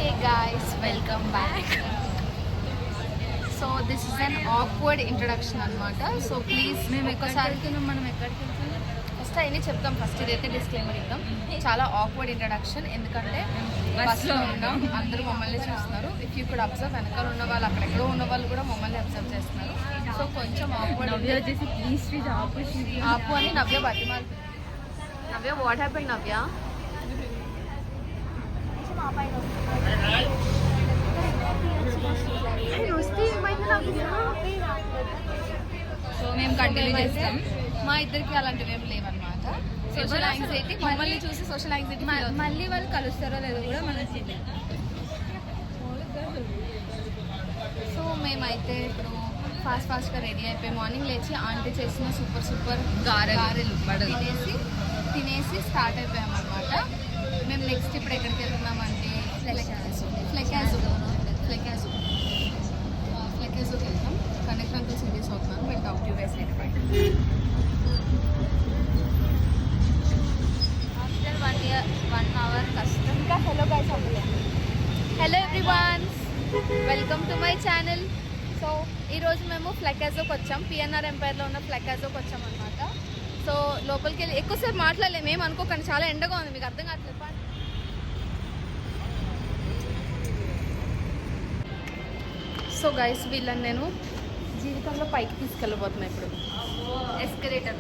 Hey guys, welcome back. So this is an awkward introduction అనమాట. So please ఒక్కసారి మనం ఎక్కడికి వెళ్తున్నాం ఫస్ట్ అయినా చెప్తాం. ఫస్ట్ ఇదైతే డిస్క్లైమర్ ఇద్దాం. చాలా ఆక్వర్డ్ ఇంట్రడక్షన్, ఎందుకంటే బస్లో ఉన్నాం, అందరూ మమ్మల్ని చూస్తున్నారు. ఇఫ్ యూ కుడ్ అబ్జర్వ్, వెనకాల ఉన్న వాళ్ళు, అక్కడెక్కడో ఉన్న వాళ్ళు కూడా మమ్మల్ని అబ్జర్వ్ చేస్తున్నారు. సో కొంచెం ఆక్వర్డ్ వచ్చేసి ప్లీజ్ ప్లీజ్ ఆపు అని నవ్య బతిమాలి. నవ్య, వాట్ హ్యాపెండ్ నవ్య? సో మేము కంటిన్యూ చేస్తాం. మా ఇద్దరికి అలాంటివి ఏం లేవన్నమాట. సోషల్ యాంగ్జైటీ, మమ్మల్ని చూసి సోషల్ యాంగ్జైటీ మళ్ళీ వాళ్ళు కలుస్తారో లేదో కూడా మనకి తెలియదు. సో మేమైతే ఇప్పుడు ఫాస్ట్గా రెడీ అయిపోయి మార్నింగ్ లేచి ఆంటీ చేసిన సూపర్ గారెలు తినేసి స్టార్ట్ అయిపోయామన్నమాట. మేము నెక్స్ట్ ఇప్పుడు ఎక్కడికి వెళ్తున్నామంటే ఫ్లెకాజోకి వెళ్తాం. కండక్టర్ అంతా సీరియస్ అవుతున్నాను. But talk you guys later. After 1 hour కష్టం. ఇంకా హలో గైస్ అవ్వలేదు. Hello everyone, welcome to my channel. So ఈరోజు మేము ఫ్లెకాజోకి వచ్చాం. పిఎన్ఆర్ ఎంపైర్లో ఉన్న ఫ్లెకాజోకి వచ్చాం అనమాట. సో లోపలికి వెళ్ళి ఎక్కువసేపు మాట్లాడలేము, ఏం అనుకోకండి, చాలా ఎండగా ఉంది, మీకు అర్థం కావట్లేదు. సో గైస్, వీళ్ళని నేను జీవితంలో పైకి తీసుకెళ్ళబోతున్నా ఇప్పుడు ఎస్కలేటర్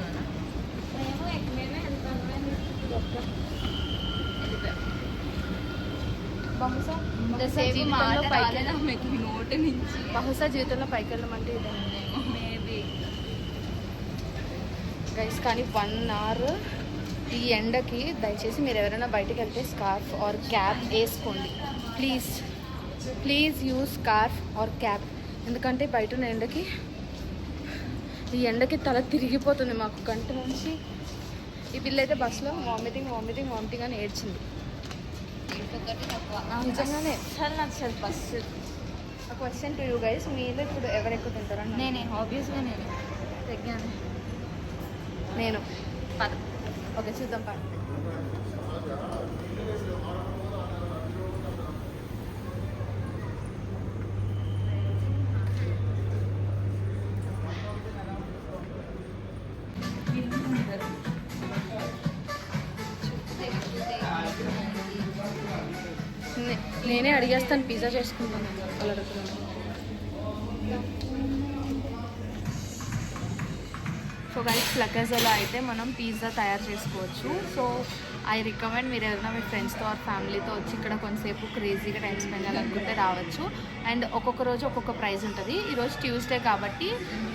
బహుశా జీవితంలో పైకి వెళ్ళమంటే ఇదేమో మేబీ గైస్. కానీ 1 hour ఈ ఎండకి దయచేసి మీరు ఎవరైనా బయటికి వెళ్తే స్కార్ఫ్ ఆర్ క్యాప్ వేసుకోండి. Please use scarf or cap, ఎందుకంటే బయట ఉన్న ఎండకి ఈ ఎండకి తల తిరిగిపోతుంది మాకు గంట నుంచి. ఈ పిల్ల అయితే బస్సులో వామిటింగ్ అని ఏడ్చింది. నిజంగానే చాలా నచ్చదు బస్సు. ఆ క్వశ్చన్ టు యూ గైస్, మీరు ఇప్పుడు ఎవరు ఎక్కుతుంటారని? నేనే ఆబ్వియస్గా నేను తగ్గాను. నేను పద. ఓకే, చూద్దాం పద. నేనే అడిగేస్తాను, పిజ్జా చేసుకుంటాను వాళ్ళు అడుగుతున్నాను. సో గైస్, ఫ్లెకాజోలో అయితే మనం పిజ్జా తయారు చేసుకోవచ్చు. సో ఐ రికమెండ్ మీరు ఎవరైనా మీ ఫ్రెండ్స్తో ఆర్ ఫ్యామిలీతో వచ్చి ఇక్కడ కొంతసేపు క్రేజీగా టైం స్పెండ్ చేయాలనుకుంటే రావచ్చు. అండ్ ఒక్కొక్క రోజు ఒక్కొక్క ప్రైస్ ఉంటుంది. ఈరోజు ట్యూస్డే కాబట్టి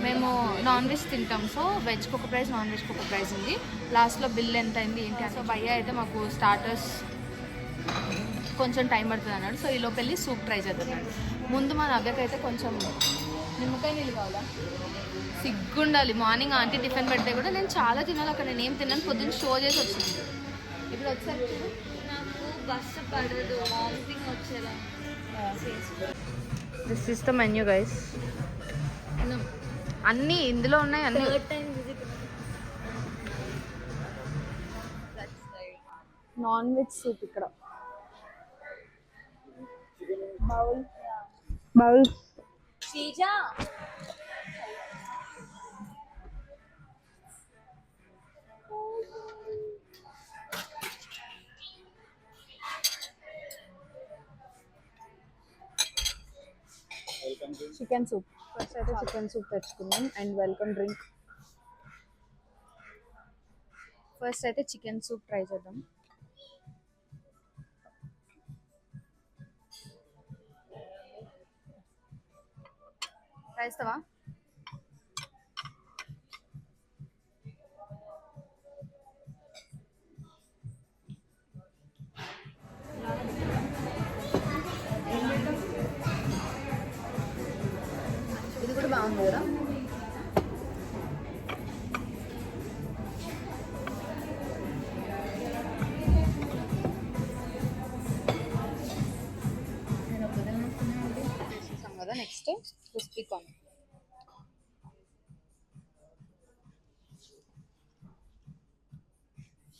మేము నాన్ వెజ్ తింటాం. సో వెజ్కి ఒక ప్రైస్, నాన్ వెజ్కి ఒక ప్రైస్ ఉంది. లాస్ట్లో బిల్ ఎంత అయింది ఏంటి అని. సో భయ్య అయితే మాకు స్టార్టర్స్ కొంచెం టైం పడుతుంది అన్నాడు. సో ఈలోపు వెళ్ళి సూప్ ట్రై చేస్తున్నాడు. ముందు మా నవ్యకైతే కొంచెం నిమ్మకాయ నీళ్ళు కావాలా, సిగ్గుండాలి. మార్నింగ్ ఆంటీ టిఫిన్ పెడితే కూడా నేను చాలా తినాలి, అక్కడ నేను ఏం తిన్నాను, పొద్దున్న షో చేసి వచ్చింది. ఇప్పుడు వచ్చారు చూడు, నాకు బస్సు పడదు, వామిటింగ్ వచ్చేదా. This is the menu guys. అన్నీ ఇందులో ఉన్నాయి, అన్నీ. నాన్ వెజ్ సూప్ ఇక్కడ. Bowl Sreeja chicken soup. First అయితే చికెన్ సూప్ తెచ్చుకుందాం. And welcome drink. ఫస్ట్ అయితే చికెన్ సూప్ ట్రై చేద్దాం. రాయిస్తావా? ఇది కూడా బాగుంది కదా. కదా. Next crispy corn.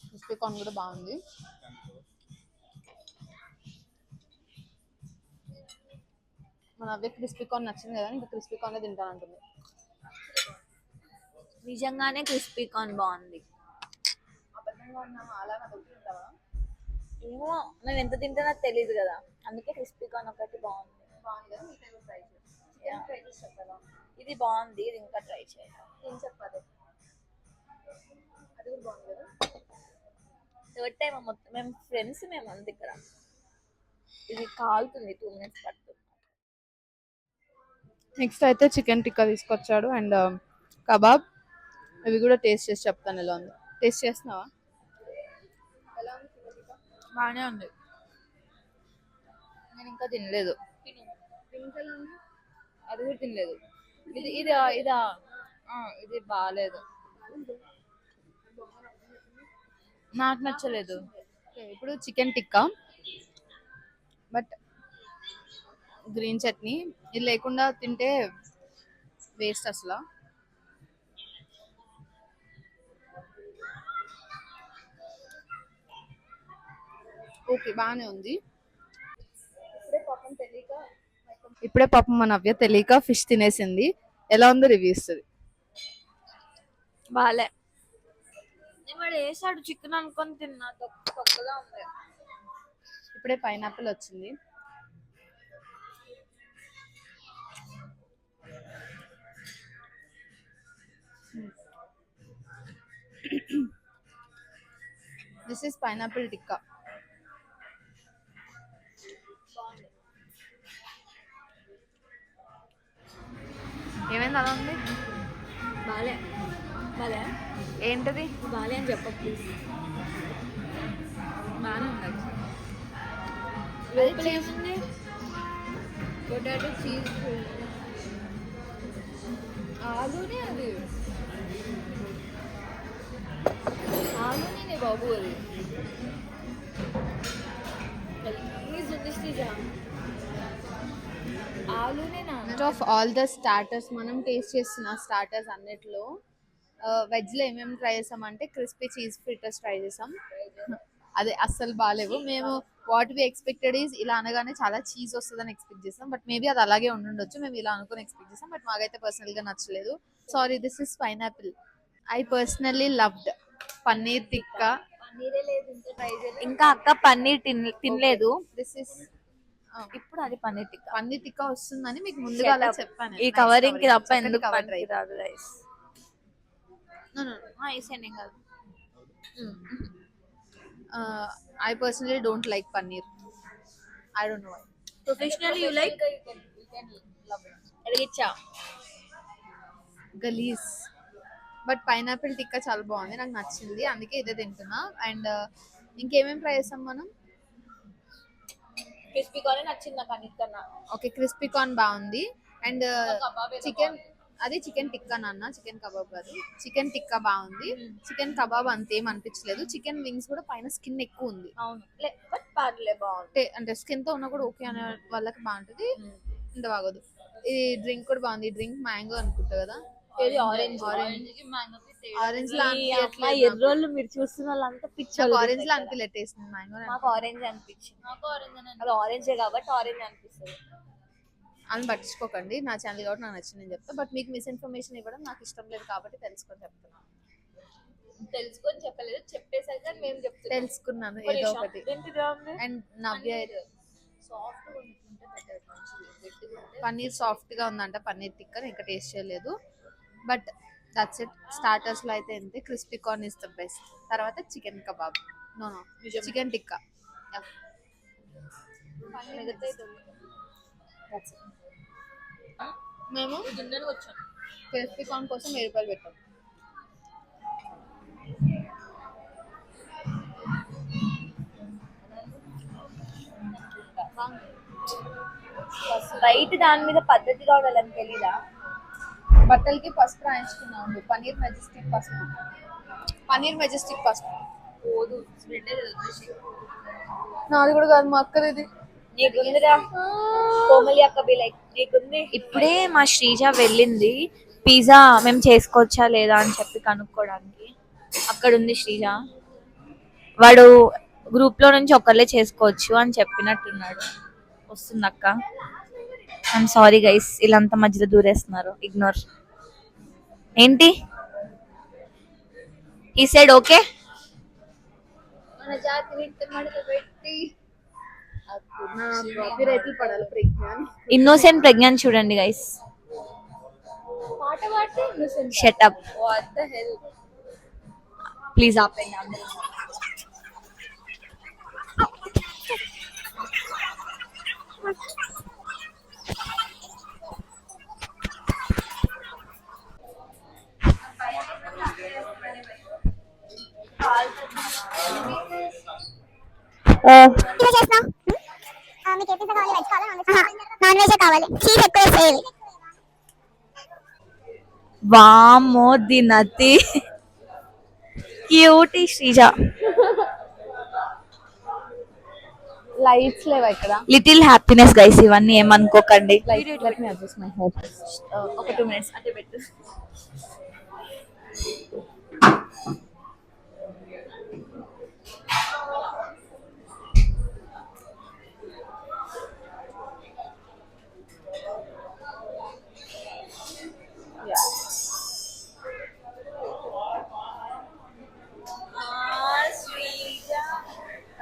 Crispy corn కూడా బాగుంది. నవ్వే క్రిస్పీ కార్న్ నచ్చింది కదా, ఇంకా క్రిస్పీ కార్న్ తింటాను అంటుంది. నిజంగానే క్రిస్పీ కార్న్ బాగుంది. ఏమో నేను ఎంత తింటానో తెలియదు కదా, అందుకే క్రిస్పీ కార్న్ ఒకటి బాగుంది. ఇది బాగుంది, ఇది ఇంకా ట్రై చేయాలి. ఏం చెప్పాలి, అది కూడా బాగుంది కదా. థర్డ్ టైం మొత్తం మేము ఫ్రెండ్స్ మేము అంత ఇక్కడ. ఇది కాలుతుంది, 2 minutes పడుతుంది. నెక్స్ట్ అయితే చికెన్ టిక్కా తీసుకొచ్చాడు అండ్ కబాబ్. ఇవి కూడా టేస్ట్ చేసి చెప్తాను ఎలా ఉంది. టేస్ట్ చేస్తున్నావా? బాగానే ఉంది. నేను ఇంకా తినలేదు. అది కూడా తినలేదు. ఇదా ఇది బాగాలేదు, నాకు నచ్చలేదు. ఇప్పుడు chicken tikka but green chutney, ఇది లేకుండా తింటే వేస్ట్ అసలు. ఓకే బాగానే ఉంది. ఇప్పుడే పాపం మన నవ్య తెలియక ఫిష్ తినేసింది. ఎలా ఉందో రివ్యూ ఇస్తుంది. బాలే. వాడు వేసాడు చికెన్ అనుకొని తిన్నా, తొక్కగా ఉంది. ఇప్పుడే పైనాపిల్ వచ్చింది. This is pineapple tikka. ఏమైంది అలా ఉంది? బాలే. బాలే ఏంటది? బాలే అని చెప్ప ప్లీజ్. బాగానే ఉంది. లోపల ఏముంది? పొటాటో చీజ్ ఆలూనే, అది ఆలూనే బాబు. అది ఆలూనే. ఆఫ్ ఆల్ ద స్టార్టర్స్ మనం టేస్ట్ చేస్తున్న స్టార్టర్స్ అన్నిట్లో వెజ్ లో ఏమేమి ట్రై చేసామంటే క్రిస్పీ చీజ్ ఫ్రిటర్స్ ట్రై చేసాం. అది అస్సలు బాగాలేవు. మేము వాట్ వి ఎక్స్పెక్టెడ్ ఈజ్ ఇలా అనగానే చాలా చీజ్ వస్తుందని ఎక్స్పెక్ట్ చేసాం, బట్ మేబీ అది అలాగే ఉండుండొచ్చు. మేము ఇలా అనుకుని ఎక్స్పెక్ట్ చేసాం, బట్ మాకైతే పర్సనల్ గా నచ్చలేదు. Sorry, this is pineapple. I personally loved paneer tikka. ఇంకా అక్క పన్నీర్ తినలేదు. దిస్ ఇస్ ఇప్పుడు అది పన్నీర్ టిక్కా. పన్నీర్ టిక్కా వస్తుందని మీకు ముందుగా అలా చెప్పాను. ఈ కవరింగ్ కి తప్ప ఎందుకు పన్నీర్ రాదు గైస్. ఏం కాదు. I personally don't like paneer. I don't know why. Professionally you like? Richa. Galees. But pineapple tikka చాలా బాగుంది, నాకు నచ్చింది, అందుకే ఇదే తింటున్నా. అండ్ ఇంకేమేమి ట్రై చేస్తాం మనం? క్రిస్పీ కార్న్ నచ్చింది నాకు అన్నిటికన్నా. ఓకే, క్రిస్పీ కార్న్ బాగుంది. అండ్ చికెన్, అది చికెన్ టిక్కా నాన్న, చికెన్ కబాబ్ కాదు. చికెన్ టిక్కా బాగుంది. చికెన్ కబాబ్ అంతేం అనిపించలేదు. చికెన్ వింగ్స్ కూడా పైన స్కిన్ ఎక్కువ ఉంది. అవును, బట్ పర్లే బాగుంది. అంటే స్కిన్ తో ఉన్నా కూడా ఓకే అనే వాళ్ళకి బాగుంటుంది, ఇంత బాగోదు. ఈ డ్రింక్ కూడా బాగుంది. డ్రింక్ మ్యాంగో అనుకుంటా కదా. ఆరెంజ్ లా ఎర్రోళ్ళు మీరు చూస్తున్న వాళ్ళంతా పిచ్చి. ఆరెంజ్ లా అనిపించలేదు టేస్ట్. మ్యాంగో నాకు ఆరెంజ్ అనిపించింది. అది ఆరెంజే కాబట్టి ఆరెంజ్ అనిపిస్తుంది. అని పట్టించుకోకండి, నా ఛానల్ కాబట్టి నాకు నచ్చింది నేను చెప్తా. బట్ మీకు మిస్ఇన్ఫర్మేషన్ ఇవ్వడం నాకు ఇష్టం లేదు కాబట్టి తెలుసుకొని చెప్తాను. తెలుసుకొని చెప్పలేదు, చెప్పేసాక మేము చెప్తాం. తెలుసుకున్నాను ఏదో ఒకటి. అండ్ నవ్య పన్నీర్ సాఫ్ట్ గా ఉందంట. పన్నీర్ టిక్కా ఇంకా టేస్ట్ చేయలేదు, బట్ దట్స్ ఇట్. స్టార్టర్స్ లో అయితే అంతే. Crispy corn is the best. తర్వాత chicken kebab, no chicken tikka. మేము క్రిస్పీ కార్న్ కోసం 1000 రూపాయలు పెట్టాం. రైట్, దాని మీద పద్ధతిగా ఉండాలని తెలీదా? బట్టలకి పసుపు రాయించుకున్నాము. పన్నీర్ మెజెస్టిక్ పసుపు, పన్నీర్ మెజెస్టిక్ పసుపు. నాది కూడా కాదు, మా అక్కది. నీకుందిరా కోమలి అక్క బి లైక్ నీకుంది. ఇప్పుడే మా శ్రీజ వెళ్ళింది పిజ్జా మేము చేసుకోవచ్చా లేదా అని చెప్పి కనుక్కోవడానికి. అక్కడ ఉంది శ్రీజ. వాడు గ్రూప్ లో నుంచి ఒకళ్ళే చేసుకోవచ్చు అని చెప్పినట్టున్నాడు. వస్తుంది అక్క. ఐఎమ్ సారీ గైస్, ఇలాంతా మధ్యలో దూరేస్తున్నారు. ఇగ్నోర్. ఏంటి ఈ సైడ్ ఓకే. మన జాతిని మడత పెట్టి కాపీరైట్లు పడాలి ప్రజ్ఞాన్. ఇన్నోసెంట్ ప్రజ్ఞాన్ చూడండి గైస్. పాట పాడితే innocent. Shut up What the hell? Please ఆపండి అందరూ. నాన్ వెజ్ కావాలి. చీజ్ ఎక్కువ వేసేయాలి. వామ్మో దినతి క్యూటీ శ్రీజ. లైట్స్ లేవా ఇక్కడ? లిటిల్ హ్యాపీనెస్ గైస్, ఇవన్నీ ఏమనుకోకండి. Let me adjust my hair. ఒక 2 minutes అంటే పెట్టు.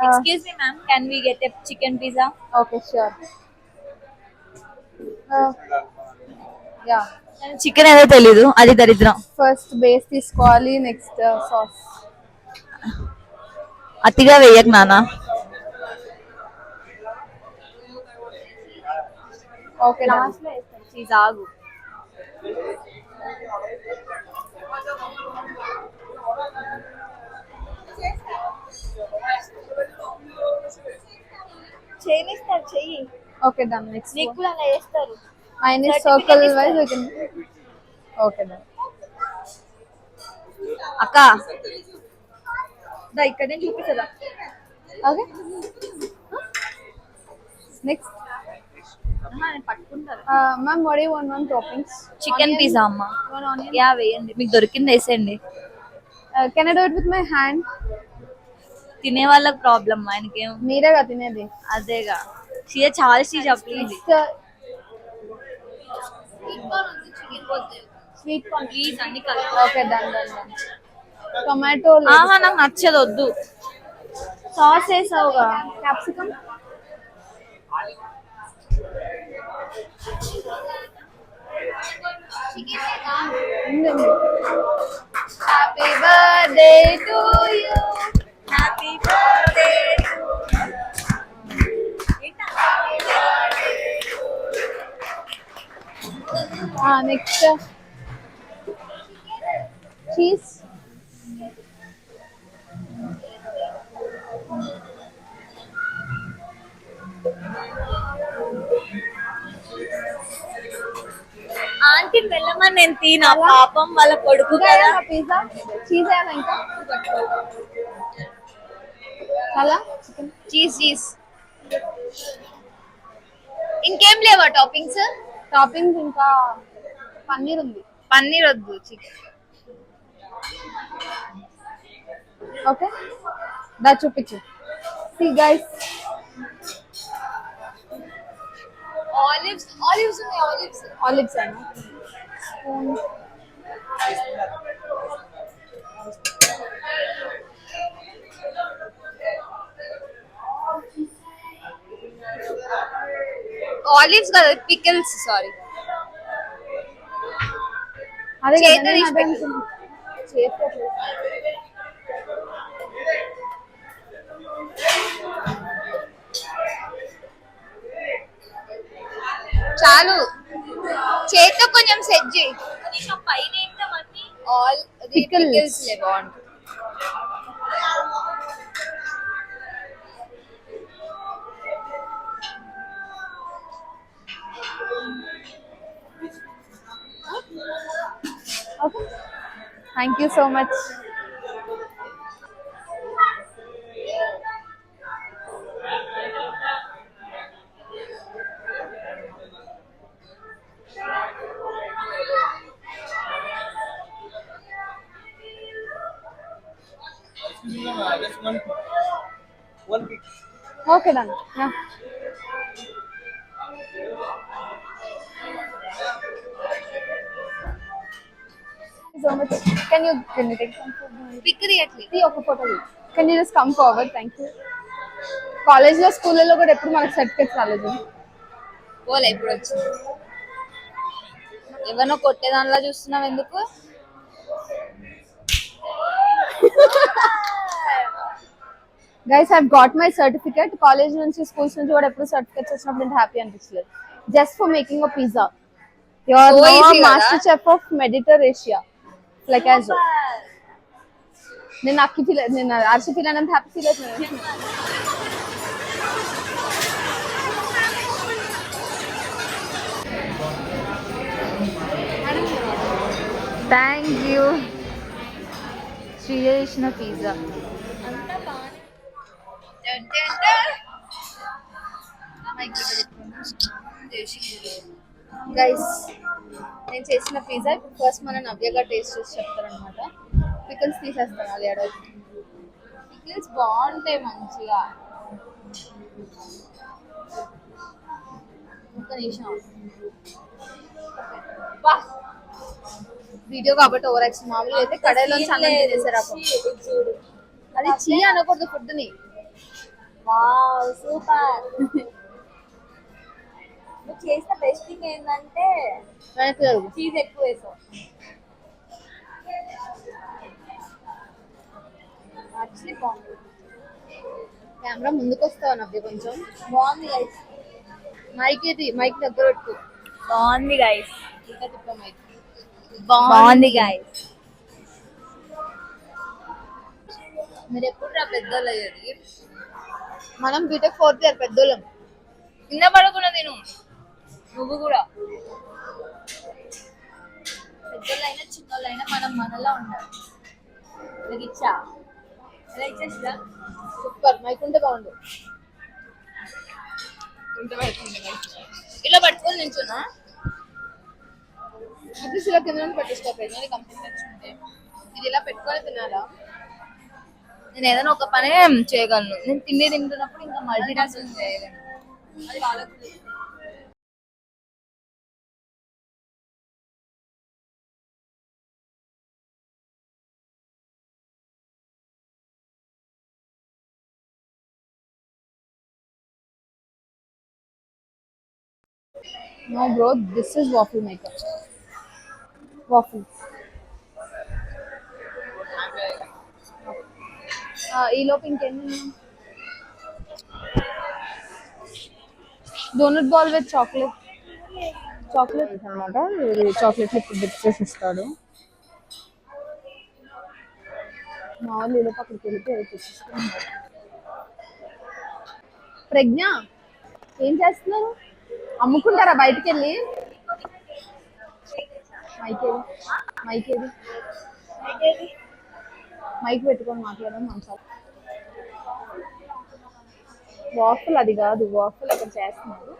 Excuse me ma'am, can we get a chicken pizza? Okay, sure. Yeah. Chicken ఏదో తెలీదు, అది దరిద్రం. ఫస్ట్ బేస్ తీసుకోవాలి, నెక్స్ట్ సాస్. అతిగా వేయకు నానా. ఓకే లాస్ట్ లో వేస్తాను చీజ్, ఆగు. చేయనిస్తారు, చెయ్యి. Okay done. నెక్స్ట్ నీకు కూడా అలా వేస్తారు. Minus circle wise okay. Okay done. అక్క దా ఇక్కడ నేను చూపిస్తుందా. ఓకే నెక్స్ట్ పట్టుకుంటారు. Ma'am what you want on toppings? Chicken pizza అమ్మ. యా వేయండి, మీకు దొరికింది వేసేయండి. Can I do it with my hand? తినే వాళ్ళకి ప్రాబ్లం, ఆయనకేం. మీరేగా తినేది. అదేగా చీయ చాలా cheese please. Sweet corn please అన్ని కలిపి. Okay done done done. Tomato ఆహా నాకు నచ్చదు, వద్దు. సాస్ వేసావుగా. Capsicum happy birthday to you. Happy birthday. Next cheese. Aunty వెళ్ళమని నేను తినా, పాపం వాళ్ళ కొడుకు కదా. పిజ్జా చీజ్ వేయాలా ఇంకా? చాలా చికెన్ చీజ్ చీజ్. ఇంకేం లేవా టాపింగ్స్? టాపింగ్స్ ఇంకా పన్నీర్ ఉంది. పన్నీర్ వద్దు, చికెన్. ఓకే దా చూపించు. సి గైస్ ఆలివ్స్ ఆలివ్స్ ఉన్నాయి, ఆలివ్స్. ఆలివ్స్ అయినా ఆలివ్స్ కదా, పికిల్స్. సారీ. అదే చేతితో తీసి పెట్టు. చాలు, చేతితో కొంచెం సెట్ చేయి. పైన ఆల్ పికిల్స్ బాగుంటుంది. Okay thank you so much. Just one pic. Okay, done. Yeah. So much. Can you take some food? Pick తీయట్లేదు. See ఒక photo. Can you just come forward? Thank you. కాలేజ్లో స్కూళ్ళలో కూడా ఎప్పుడు మనకు సర్టిఫికేట్స్ రాలేదు. పోలే ఇప్పుడు వచ్చింది. ఎవరినో కొట్టే దానిలా చూస్తున్నావు ఎందుకు? Guys I got my certificate. College నుంచి స్కూల్స్ నుంచి కూడా ఎప్పుడు సర్టిఫికేట్స్ వచ్చినప్పుడు ఇంత హ్యాపీ అనిపించలేదు. Just for making a pizza. You are So now easy కదా? Master chef of Mediterasia. Like as నేను అక్కి ఫీల్ నేను అర్షి ఫీల్ అయినంత హ్యాపీ ఫీల్ అవుతున్నాను. Thank you. శ్రీయ చేసిన పిజ్జా గైస్. నేను చేసిన పిజ్జా ఫస్ట్ మన నవ్యగా టేస్ట్ చేసి చెప్తారనమాట. పికల్స్ తీసేస్తాను అది అడగ. పికల్స్ బాగుంటాయి మంచిగా. ఒక్క నిమిషం. వీడియో కాబట్టి ఓవర్ యాక్షన్. మామూలుగా అయితే కడాయిలోంచి అన్నం తినేసారు అప్పుడు. అది చీ అనకూడదు ఫుడ్ ని. Wow super. నువ్వు చేసిన బెస్ట్ థింగ్ ఏంటంటే చీజ్ ఎక్కువ వేసావు. యాక్చువల్లీ బాగుంది. కెమెరా ముందుకు వస్తావు నవ్య కొంచెం. బాగుంది గైస్. మైక్ ఇది మైక్ దగ్గర పెట్టు. బాగుంది గైస్. ఇంకా తిప్ప మైక్. బాగుంది గైస్. మీరు ఎప్పుడు రా పెద్దోళ్ళు అయ్యేది? మనం బీటెక్ 4th ఇయర్ పెద్దోళ్ళం. కింద పడకుండా నేను నువ్వు కూడా పెద్దోళ్ళైనా చిన్నోళ్ళైనా మనం మనలో ఉండాలి. నీకు ఇచ్చా ఎలా ఇచ్చేసిరా? సూపర్. మైక్ ఉంటే బాగుండు. ఇలా పట్టుకొని నించున్నా అట్లీస్ట్ ఇలా కింద పెట్టేసుకోవాలి. కంపెనీ తెచ్చుకుంటే ఇది ఇలా పెట్టుకొని తినాలా? నేను ఏదైనా ఒక పనే చేయగలను. నేను తింటున్నప్పుడు ఇంకా మల్టీ టాస్కింగ్ చేయలేను. అది వాళ్ళకు No bro, this is waffle maker. Waffle. ఈ లోపు ఇంకేంటి? డోనట్ బాల్ విత్ చాక్లెట్ అనమాట. చాక్లెట్ ఇప్పుడు డిప్ చేసి ఇస్తాడు. మా వాళ్ళు ఈ లోపు అక్కడికి వెళ్ళిపోయి అది తెచ్చిస్తున్నాడు. ప్రజ్ఞ ఏం చేస్తున్నారు? అమ్ముకుంటారా బయటికి వెళ్ళి? మైక్ పెట్టుకొని మాట్లాడడం మంచాలు. వాఫుల్ అది కాదు, వాఫుల్ అక్కడ చేస్తున్నారు.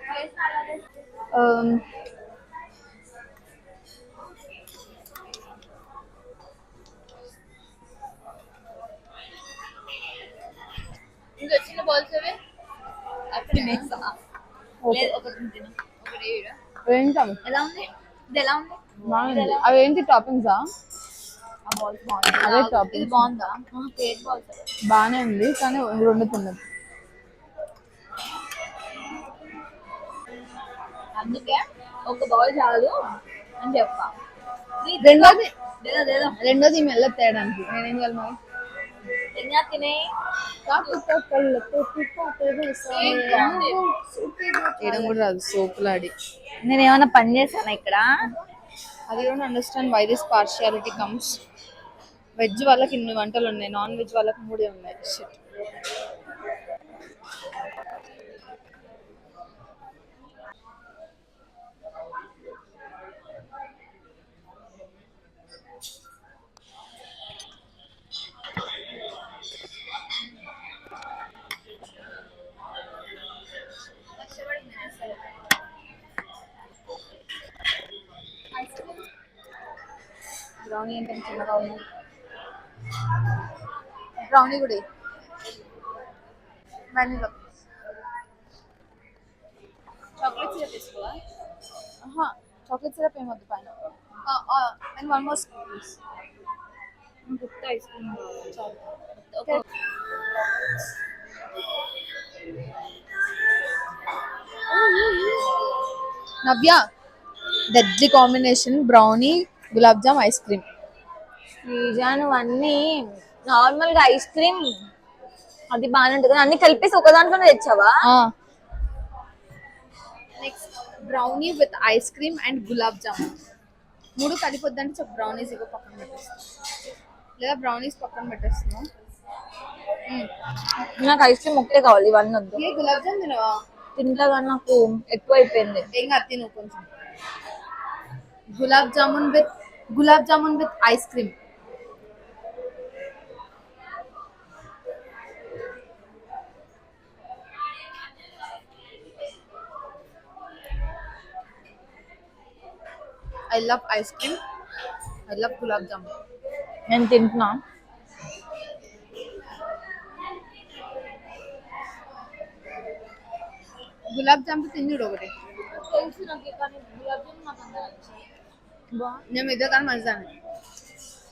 వచ్చిన బాల్స్ అవే ఏంటం ఎలా ఉంది? ఇది ఎలా ఉంది? బాగుంది. అవి ఏంటి టాపింగ్సా? అదే ఇది టాపింగ్స్. బాగుందా? ప్లేట్ బాల్స్ బాగానే ఉంది కానీ రెండు తిన్నది. అందుకే ఒక బౌల్ చాలు అని చెప్పా. రెండోది మెల్ల తేయడానికి నేనేం చేయాలి మరి? చేయడం కూడా రాదు సోపులాడి. నేను ఏమైనా పని చేశాను ఇక్కడ? అది don't understand why this partiality comes. Veg వాళ్ళకి ఇన్ని వంటలు ఉన్నాయి, నాన్ వెజ్ వాళ్ళకి 3 ఉన్నాయి. షిట్. బ్రౌనీ ఏంటంటే చిన్నగా ఉన్నాయి. బ్రౌనీ కూడా వెనీలా. చాక్లెట్ సిరప్ తీసుకోవా? చాక్లెట్ సిరప్ ఏమొద్దు పైన. And one more scoop, please. Ice cream Navya, deadly combination brownie, gulab jam, ice cream. Sreeja నువ్వన్నీ నార్మల్ గా ఐస్ క్రీమ్ అది బాగానే ఉంటుంది కానీ అన్ని కలిపేసి ఒక దాంట్లోనే తెచ్చావా? Next brownie with ice cream and gulab jam. 3 కలిపొద్దంటే చెప్పు. బ్రౌనీస్ ఇగో పక్కన పెట్టేస్తా, లేదా బ్రౌనీస్ పక్కన పెట్టేస్తున్నా. నాకు ఐస్ క్రీమ్ ఒకటే కావాలి, ఇవన్నీ వద్దు. ఏ గులాబ్ జామ్ తినవా? తింటా కానీ నాకు ఎక్కువ అయిపోయింది. ఏం కాదు, తిను కొంచెం. Gulab jamun with ice cream. I love ice cream. I love gulab jamun. నేను తింటున్నా. గులాబ్ జామ్ తిందుడు ఒకటి. నేను ఇద్దరు కానీ మంచిదాన్ని.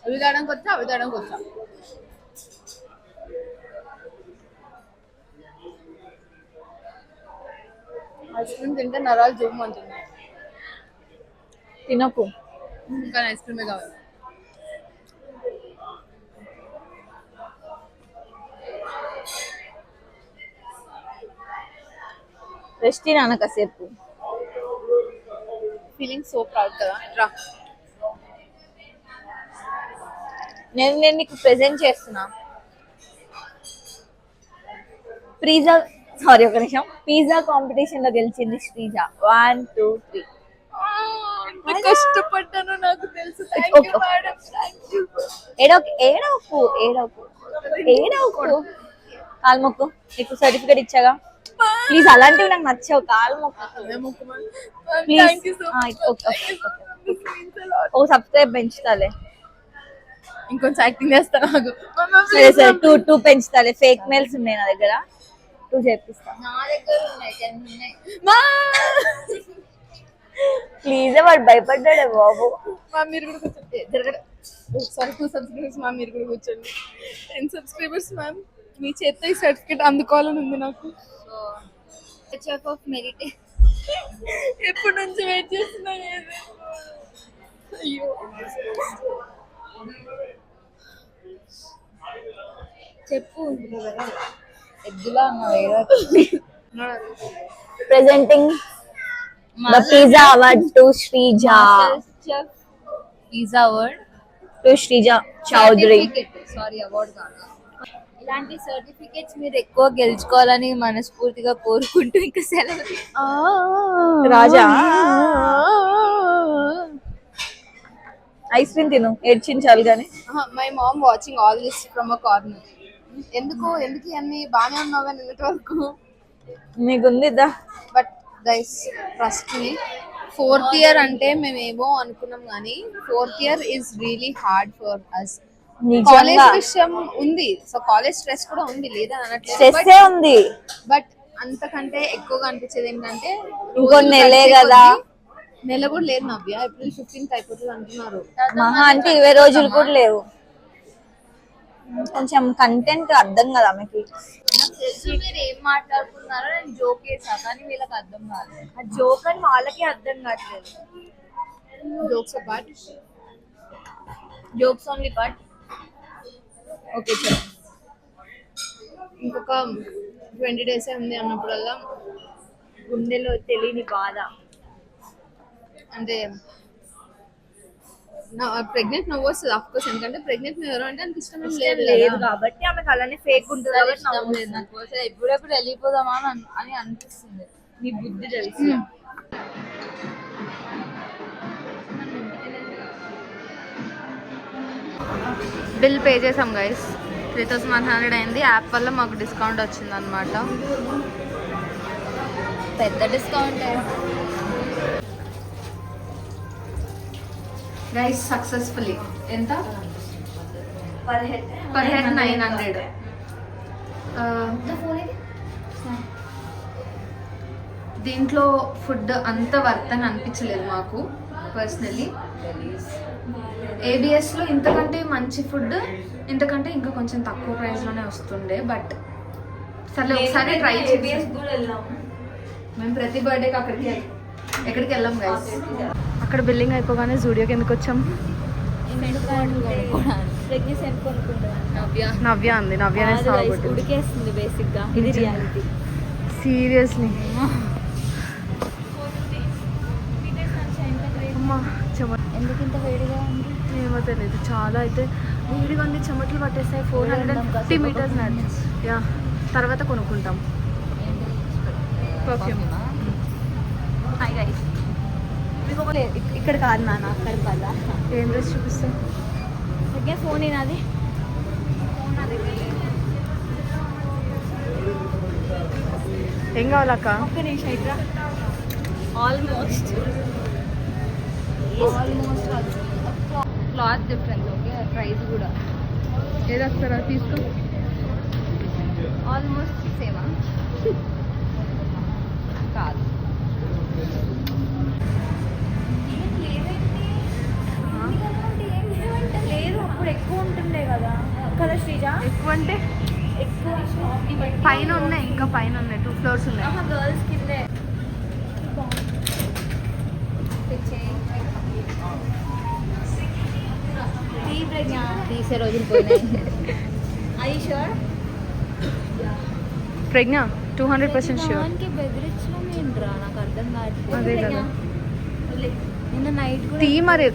అవి తేడానికి వచ్చా. ఐస్ క్రీమ్ తింటే నరాలు జుమ్మంటుంది. తినకు. కానీ ఐస్ క్రీమే కావాలి. రెస్ట్ తినాను కాసేపు. ఫీలింగ్ సో ప్రౌడ్ కదా. రా, నేను నీకు ప్రెజెంట్ చేస్తున్నా. ఒక నిమిషం. పిజ్జా కాంపిటీషన్ లో గెలిచింది శ్రీజ. 1 2 3. కష్టపడ్డాను నాకు తెలుసు. ఏడవకు. కాలు మొక్కు. నీకు సర్టిఫికేట్ ఇచ్చాగా. ప్లీజ్ అలాంటివి నాకు నచ్చావు. కాలు మొక్కు ప్లీజ్. Oh subscribe పెంచుతాలే. ఇంకొంచెం యాక్టింగ్ చేస్తా నాకు. సరే 2 పెంచుతాలే. ఫేక్ మెయిల్స్ ఉన్నాయి నా దగ్గర, 2 చేపిస్తా. నా దగ్గర ఉన్నాయి 10 ఉన్నాయి. ప్లీజ్. వాడు భయపడ్డాడే బాబు. మీరు కూడా కూర్చోండి. సారీ 2 సబ్స్క్రైబర్స్ మ్యామ్, మీరు కూడా కూర్చోండి. 10 సబ్స్క్రైబర్స్ మ్యామ్. మీ చేత ఈ సర్టిఫికేట్ అందుకోవాలని ఉంది నాకు. చెఫ్ ఆఫ్ మెడిటేషన్ ఎప్పటి నుంచి వెయిట్ చేస్తున్నా. అయ్యో చెప్పు. ఎద్దులా presenting the pizza award to Sreeja. Chef pizza award to Sreeja Chowdary. Sorry, award కాదు. ఇలాంటి సర్టిఫికేట్స్ మీరు ఎక్కువ గెలుచుకోవాలని మనస్ఫూర్తిగా కోరుకుంటూ ఇంకా సెలవు. రాజా ఐస్ క్రీమ్ తిను, ఏడ్చించాలి కానీ. My mom watching all this from a corner. ఎందుకు అన్ని బాగానే ఉన్నావు కానీ నిన్నటి వరకు. నీకుంది దా. But guys trust me, 4th year అంటే మేము ఏమో అనుకున్నాం కానీ 4th year is really hard for us. College విషయం ఉంది, సో కాలేజ్ స్ట్రెస్ కూడా ఉంది, లేదా స్ట్రెస్సే ఉంది. బట్ అంతకంటే ఎక్కువగా అనిపించేది ఏంటంటే ఇంకో నెలే కదా. నెల కూడా లేదు నవ్య. ఏప్రిల్ 15th అయిపోతుంది అంటున్నారు. మహా అంటే 20 రోజులు కూడా లేవు. కొంచెం కంటెంట్ అర్థం కదా ఆమెకి. నాకు తెలిసి మీరు ఏం మాట్లాడుకున్నారో నేను జోక్ చేసా, కానీ వీళ్ళకి అర్థం కాలేదు. ఆ జోక్ అని వాళ్ళకి అర్థం కావట్లేదు. Jokes part, jokes only part. Okay sir. ఇంకొక 20 days ఉంది అన్నప్పుడల్లా గుండెలో తెలియని బాధ. అంటే నా ప్రెగ్నెంట్ నవ్వు వస్తుంది ఆఫ్ కోర్స్. ఎందుకంటే ప్రెగ్నెంట్ ఎవరు అంటే అంత ఇష్టం లేదు కాబట్టి ఆమెకు అలానే ఫేక్ ఉంటుంది కాబట్టి ఇష్టం లేదు నాకు. అసలు ఎప్పుడెప్పుడు వెళ్ళిపోదామా అని అనిపిస్తుంది. నీ బుద్ధి తెలుసు. బిల్ పే చేసాం గైస్. 3100 అయింది. యాప్ వల్ల మాకు డిస్కౌంట్ వచ్చింది అనమాట. పెద్ద డిస్కౌంట్. గైస్ సక్సెస్ఫుల్లీ ఎంత పర్ హెడ్ 900. దీంట్లో ఫుడ్ అంత వర్త్ అని అనిపించలేదు మాకు. పర్సనలీ. ఏబిఎస్లో ఇంతకంటే మంచి ఫుడ్, ఇంతకంటే ఇంకా కొంచెం తక్కువ ప్రైస్లోనే వస్తుండే. బట్ సరే ఒకసారి ట్రై చేసి మేము ప్రతి బర్త్డేకి ఎక్కడికి వెళ్ళాం గైస్. అక్కడ బిల్లింగ్ అయిపోగానే జూడియోకి ఎందుకు వచ్చాం? నవ్య అంది. నవ్యనే ఉడికేస్తుంది బేసిక్గా. ఇది రియాలిటీ. సీరియస్లీ అమ్మా ఎందుకు ఇంత వేడిగా ఉంది ఏమో తెలియదు. చాలా అయితే వేడిగా ఉంది, చెమటలు పట్టేస్తాయి. 450 meters నడిచి యా తర్వాత కొనుక్కుంటాం పర్ఫ్యూమ్. ఇక్కడ కాదు నాన్న, అక్కడ కదా. ఏం డ్రెస్ చూపిస్తాం? ఫోన్ నాది. ఏం కావాలక్క? ఒక్క నిమిషం ఇక్కడ. Almost cloth difference, okay, price కూడా. ఏది వస్తారా తీసుకో. ఆల్మోస్ట్ సేమా కాదు. లేదు అప్పుడు ఎక్కువ ఉంటుండే కదా కదా శ్రీజ. ఎక్కువ అంటే ఎక్కువ పైన ఉన్నాయి, ఇంకా పైన ఉన్నాయి. 2 floors ఉన్నాయి. గర్ల్స్ కిందే. తీసే రోజులు పోయినాయి. I sure Pragya 200% sure. బెదిరించడం ఏంట్రా నాకు అర్థం కావట్లేదు. అదే కదా. నిన్న నైట్ కూడా తీ మరి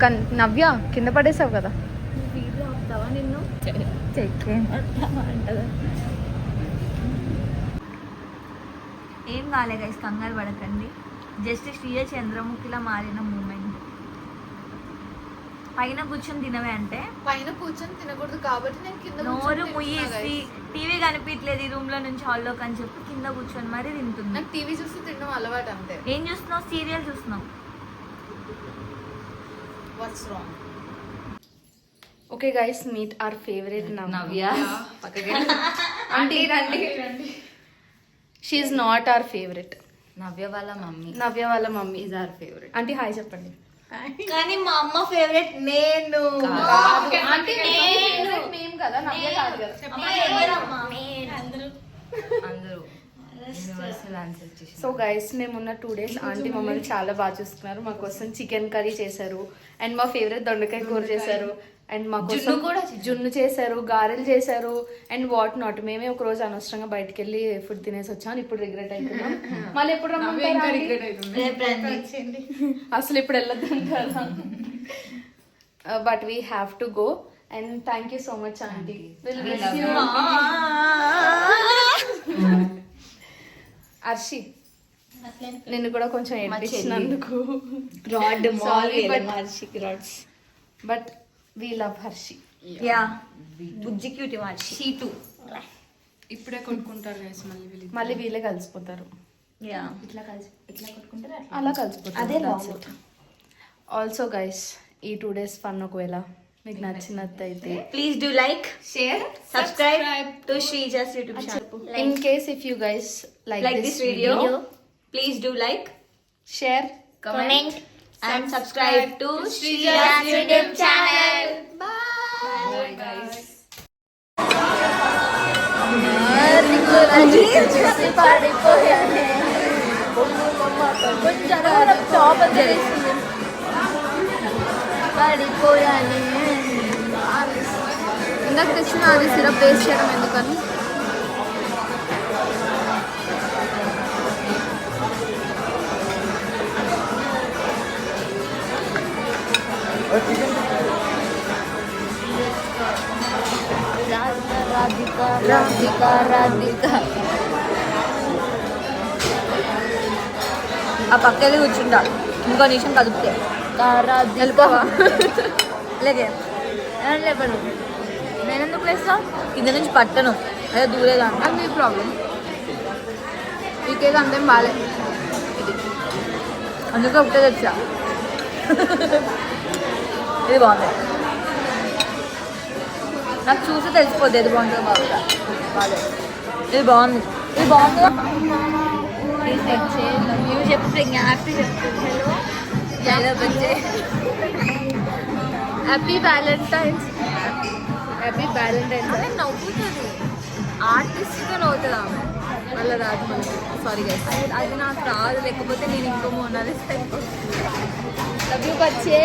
నవ్య కింద పడేసావు కదా. వీడియో ఆపుతావా నిన్ను? ఏం కాలే గైస్, కంగారు పడకండి. జస్ట్ శ్రీయ చంద్రముఖిలా మారిన మూమెంట్. పైన కూర్చొని తినవే అంటే పైన కూర్చొని తినకూడదు కాబట్టి నేను కింద నోరు ముయ్యేసి టీవీ కనిపించలేదు ఈ రూమ్ లో నుంచి హాల్లోకి అని చెప్పి కింద కూర్చొని మరీ తింటుంది. నాకు టీవీ చూస్తూ తినడం అలవాటు అంతే. ఏం చూస్తున్నావు? సీరియల్ చూస్తున్నావు. What's wrong? Okay guys, meet our favourite Navya. Aunty రండి. She is not our favourite. Navya వాళ్ళ మమ్మీ. నవ్య వాళ్ళ mummy is our favourite. Aunty hi చెప్పండి. కానీ మా అమ్మ ఫేవరెట్ నేను. ఆంటీ మేము కదా, నవ్య కాదు కదా. అందరూ యూనివర్సల్ ఆన్సర్ చేసి. సో గైస్, మేమున్న 2 days ఆంటీ మమ్మల్ని చాలా బాగా చూస్తున్నారు. మా కోసం చికెన్ కర్రీ చేశారు, అండ్ మా ఫేవరెట్ దొండకాయ కూర చేశారు, అండ్ మా కోసం జున్ను చేశారు, గారెలు చేశారు, అండ్ వాట్ నాట్. మేమే ఒక రోజు అనవసరంగా బయటకు వెళ్ళి ఫుడ్ తినేసి వచ్చాను. ఇప్పుడు రిగ్రెట్ అవుతున్నాం. మళ్ళీ ఎప్పుడు అసలు ఇప్పుడు వెళ్ళొద్దాం కదా. But we have to go. And thank you so much aunty. Arshi, నిన్ను కూడా కొంచెం ఏడిపించినందుకు but we love Harshi. Yeah బుజ్జి క్యూటీ మార్చి. షీ టూ ఇప్పుడే కొనుక్కుంటారు గైస్, మళ్ళీ వీళ్ళే కలిసిపోతారు. యా అలా కలిసిపోతారు. ఆల్సో గైస్, ఈ 2 days ఫన్ ఒకవేళ మీకు నచ్చినట్టయితే please do like, share, subscribe to Sreeja's YouTube channel. In case if you guys like this video, please do like, share, comment and subscribe to Srija's YouTube channel. Bye guys. ఇందాక తెచ్చిన అది syrup waste చేయడం ఎందుకని. ఆ పక్కది కూర్చుంటా, ఇంకో నిమిషం కదుపుతే వెళ్ళిపోవా? లేకే లేపను. నేను ఎందుకు లేస్తా? కింద నుంచి పట్టను, అదే దూరేదా. అది మీ ప్రాబ్లం. ఈ కేక్ అంతేం బాగాలే. అందుకే ఒకటే తెచ్చా. ఇది బాగుంది, నాకు చూసి తెలిసిపోద్ది ఇది బాగుంటుంది బాగుందా. బాగాలేదు, ఇది బాగుంది. ఇది బాగుంది. చెప్పు హ్యాపీ చెప్పు. Hello happy Valentine's. Happy Valentine's. అదే నవ్వుతుంది, ఆర్టిస్ట్గా నవ్వుతుంది ఆమె. మళ్ళీ రాదు మనకి. Sorry guys. అది నాకు రాదు, లేకపోతే నేను ఇంకో మోనాలిస్ లవ్ యూ బచ్చే.